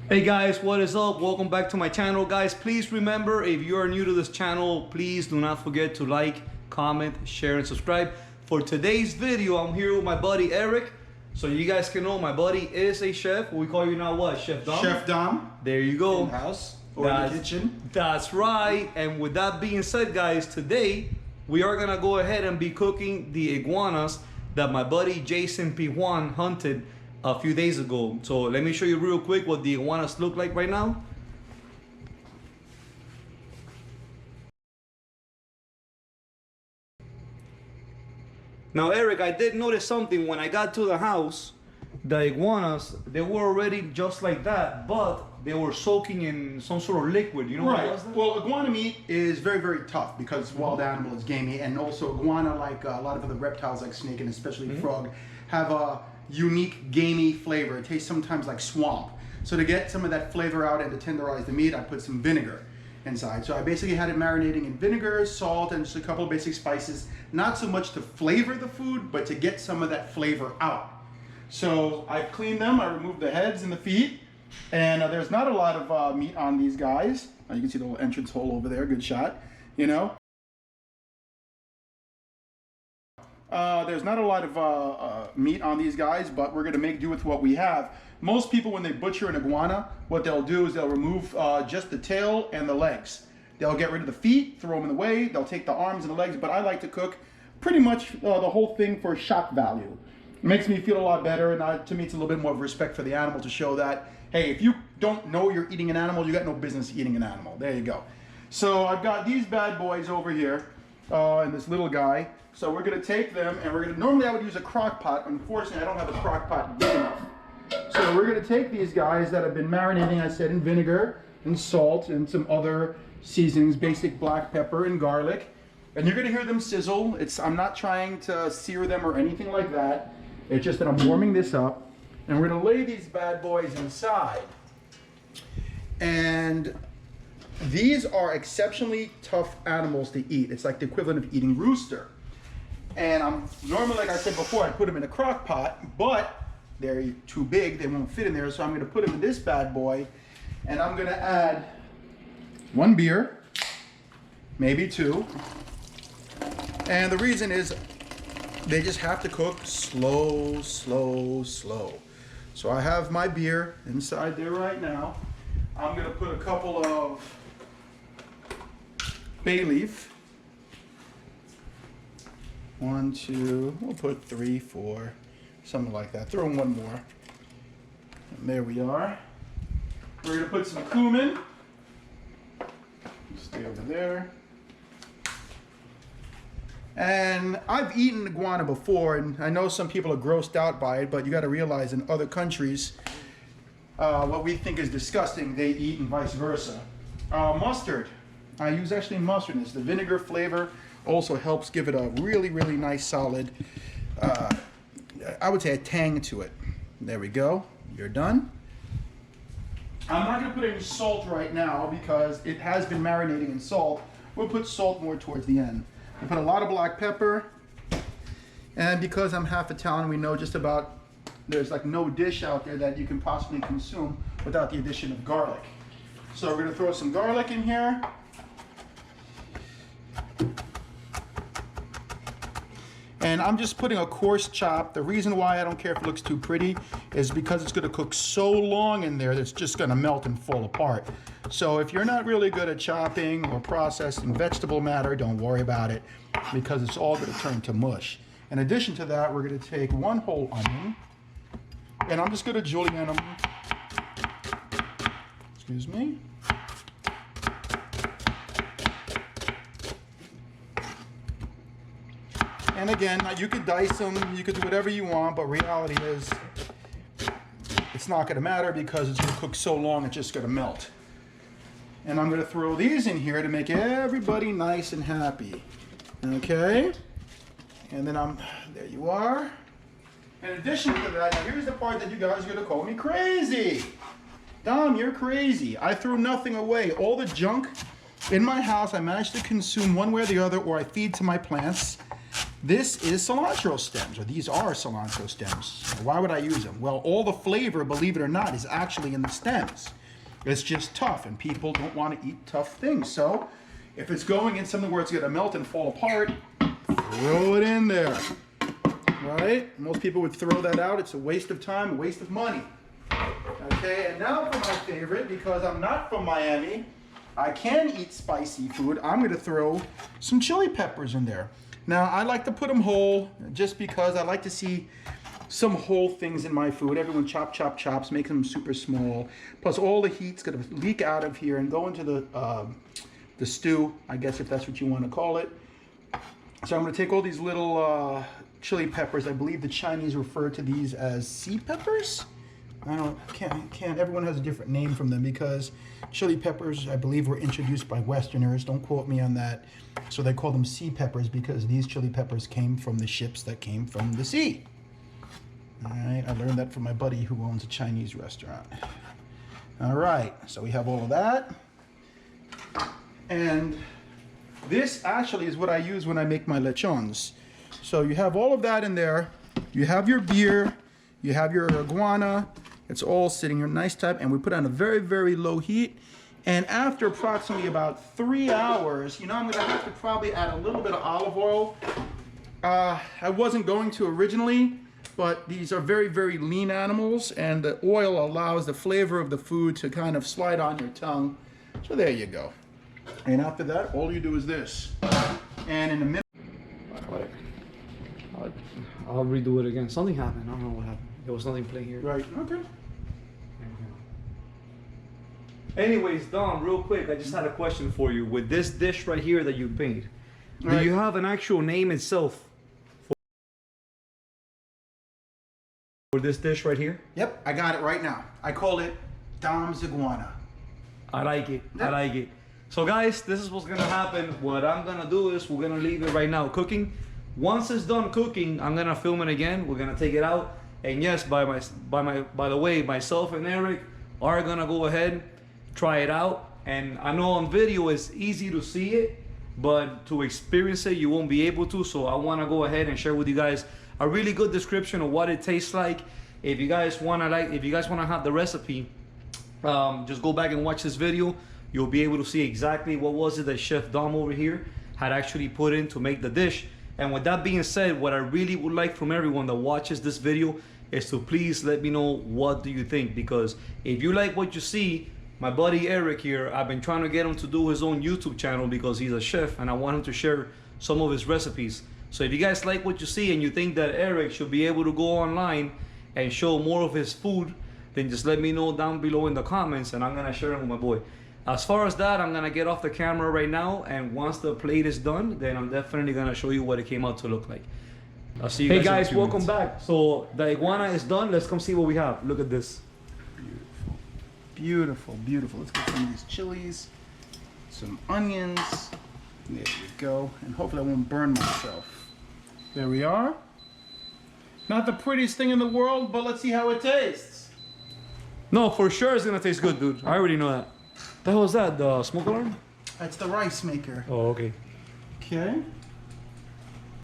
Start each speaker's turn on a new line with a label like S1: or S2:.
S1: Hey guys, what is up? Welcome back to my channel, guys. Please remember, if you are new to this channel, please do not forget to like, comment, share, and subscribe. For today's video, I'm here with my buddy Eric. So you guys can know my buddy is a chef. We call you now what? Chef Dom?
S2: Chef Dom.
S1: There you go.
S2: In the house or in the kitchen.
S1: That's right. And with that being said, guys, today we are gonna go ahead and be cooking the iguanas that my buddy Jason P. Juan hunted a few days ago. So let me show you real quick what the iguanas look like right now. Now, Eric, I did notice something when I got to the house. The iguanas, they were already just like that, but they were soaking in some sort of liquid. You know what was that?
S2: Well, iguana meat is very, very tough because it's wild animal, it's gamey, and also iguana, like a lot of other reptiles like snake and especially frog, have a unique gamey flavor. It tastes sometimes like swamp. So to get some of that flavor out and to tenderize the meat, I put some vinegar inside. So I basically had it marinating in vinegar, salt, and just a couple of basic spices. Not so much to flavor the food, but to get some of that flavor out. So I cleaned them, I removed the heads and the feet, and there's not a lot of meat on these guys. You can see the little entrance hole over there, good shot, you know. There's not a lot of meat on these guys, but we're gonna make do with what we have. Most people, when they butcher an iguana, what they'll do is they'll remove just the tail and the legs. They'll get rid of the feet, throw them away, they'll take the arms and the legs, but I like to cook pretty much the whole thing for shock value. It makes me feel a lot better, and to me it's a little bit more of respect for the animal to show that, hey, if you don't know you're eating an animal, you got no business eating an animal. There you go. So I've got these bad boys over here, and this little guy. So we're gonna take them, and we're gonna, normally I would use a crock pot. Unfortunately, I don't have a crock pot big enough. So we're gonna take these guys that have been marinating, I said, in vinegar and salt and some other seasonings, basic black pepper and garlic. And you're gonna hear them sizzle. I'm not trying to sear them or anything like that. It's just that I'm warming this up, and we're gonna lay these bad boys inside. And these are exceptionally tough animals to eat. It's like the equivalent of eating rooster. And I'm normally, like I said before, I put them in a crock pot, but they're too big, they won't fit in there. So I'm gonna put them in this bad boy, and I'm gonna add 1 beer, maybe 2. And the reason is they just have to cook slow, slow, slow. So I have my beer inside there right now. I'm gonna put a couple of bay leaf. 1, 2, we'll put 3, 4, something like that. Throw in 1 more. And there we are. We're gonna put some cumin. Stay over there. And I've eaten iguana before, and I know some people are grossed out by it, but you gotta realize in other countries, what we think is disgusting, they eat and vice versa. Mustard. I use actually mustard in this. The vinegar flavor also helps give it a really, really nice solid, I would say a tang to it. There we go, you're done. I'm not gonna put any salt right now because it has been marinating in salt. We'll put salt more towards the end. I put a lot of black pepper, and because I'm half Italian, we know just about, there's like no dish out there that you can possibly consume without the addition of garlic. So we're gonna throw some garlic in here. And I'm just putting a coarse chop. The reason why I don't care if it looks too pretty is because it's gonna cook so long in there that it's just gonna melt and fall apart. So if you're not really good at chopping or processing vegetable matter, don't worry about it because it's all gonna turn to mush. In addition to that, we're gonna take 1 whole onion, and I'm just gonna julienne them. Excuse me. And again, you could dice them, you could do whatever you want, but reality is it's not gonna matter because it's gonna cook so long it's just gonna melt. And I'm gonna throw these in here to make everybody nice and happy. Okay? And then there you are. In addition to that, now here's the part that you guys are gonna call me crazy. Dom, you're crazy. I threw nothing away. All the junk in my house, I managed to consume one way or the other, or I feed to my plants. This is cilantro stems, or these are cilantro stems. Why would I use them? Well, all the flavor, believe it or not, is actually in the stems. It's just tough, and people don't want to eat tough things. So if it's going in something where it's going to melt and fall apart, throw it in there. Right? Most people would throw that out. It's a waste of time, a waste of money. Okay, and now for my favorite, because I'm not from Miami, I can eat spicy food. I'm going to throw some chili peppers in there. Now, I like to put them whole, just because I like to see some whole things in my food. Everyone chops, make them super small. Plus, all the heat's going to leak out of here and go into the stew, I guess, if that's what you want to call it. So I'm going to take all these little chili peppers. I believe the Chinese refer to these as sea peppers. Can't. Everyone has a different name from them, because chili peppers, I believe, were introduced by Westerners. Don't quote me on that. So they call them sea peppers because these chili peppers came from the ships that came from the sea. All right, I learned that from my buddy who owns a Chinese restaurant. All right, so we have all of that. And this actually is what I use when I make my lechons. So you have all of that in there. You have your beer, you have your iguana. It's all sitting here nice type, and we put on a very, very low heat. And after approximately about 3 hours, you know, I'm gonna have to probably add a little bit of olive oil. I wasn't going to originally, but these are very, very lean animals, and the oil allows the flavor of the food to kind of slide on your tongue. So there you go. And after that, all you do is this. And in a minute,
S1: I'll redo it again. Something happened. I don't know what happened. There was nothing playing here.
S2: right, okay.
S1: Anyways, Dom, real quick, I just had a question for you. With this dish right here that you made, do you have an actual name itself for this dish right here?
S2: Yep, I got it right now. I call it Dom's Iguana.
S1: I like it.
S2: Yep.
S1: I like it. So guys, this is what's gonna happen. What I'm gonna do is we're gonna leave it right now cooking. Once it's done cooking, I'm gonna film it again. We're gonna take it out. And yes, by the way, myself and Eric are gonna go ahead, try it out. And I know on video it's easy to see it, but to experience it you won't be able to. So I want to go ahead and share with you guys a really good description of what it tastes like. If you guys want to have the recipe, just go back and watch this video. You'll be able to see exactly what was it that Chef Dom over here had actually put in to make the dish. And with that being said, what I really would like from everyone that watches this video is to please let me know what do you think, because if you like what you see, my buddy Eric here, I've been trying to get him to do his own YouTube channel because he's a chef and I want him to share some of his recipes. So if you guys like what you see and you think that Eric should be able to go online and show more of his food, then just let me know down below in the comments and I'm gonna share it with my boy. As far as that, I'm gonna get off the camera right now, and once the plate is done, then I'm definitely gonna show you what it came out to look like. I'll see you guys. Hey guys, welcome back. So the iguana is done. Let's come see what we have. Look at this.
S2: Beautiful, beautiful. Let's get some of these chilies, some onions. There we go. And hopefully I won't burn myself. There we are. Not the prettiest thing in the world, but let's see how it tastes.
S1: No, for sure it's gonna taste good, dude. I already know that. The hell is that? The smoke alarm?
S2: That's the rice maker.
S1: Oh, okay.
S2: Okay.